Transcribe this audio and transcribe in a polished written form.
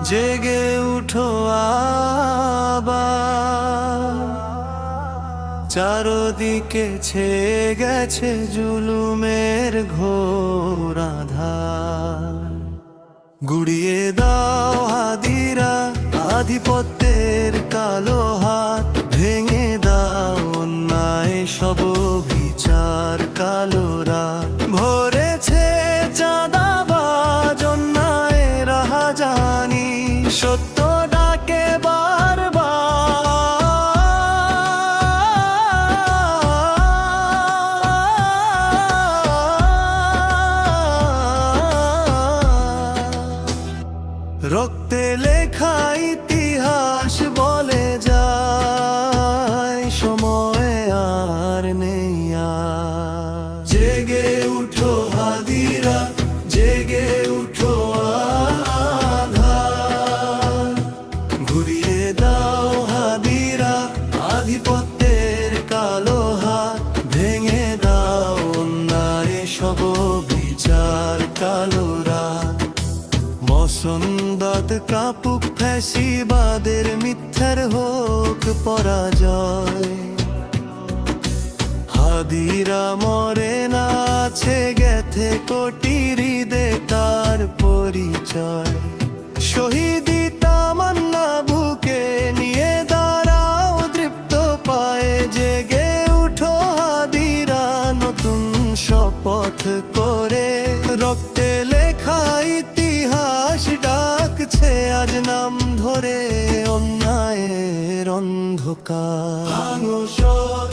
জেগে উঠো আবার, চারদিকে ছেয়ে গেছে জুলুমের ঘোর আঁধার। গুড়িয়ে দাও হাদিরা আধিপত্যের কালো হাত, ভেঙে দাও অন্যায় সব বিচার কালো রাত। ভরেছে চাঁদাবাজ অন্যায়ের রাহাজানি, সত্য ডাকে রক্তে লেখা ইতিহাস বলে যায় সময় আর নেই আর। জেগে উঠো হাদিরা, জেগে উঠো আধার, ঘুরিয়ে দাও হাদিরা আধিপত্যের কালো হাত, ভেঙে দাও অন্যায় সব বিচার কালো রাত। মসনদাত কাপুক ফ্যাসিবাদের মিথ্যার হোক পরাজয়, হাদিরা মরে না আছে গেথে কোটি হৃদে তার পরিচয়। শহীদি তামান্না বুকে নিয়ে দাঁড়াও দৃপ্ত পায়ে, জেগে উঠো হাদিরা নতুন শপথ করে। রক্তে লেখা ইতিহাস ডাকছে আজ নাম ধরে, অন্যায়ের অন্ধকার ভাঙো সব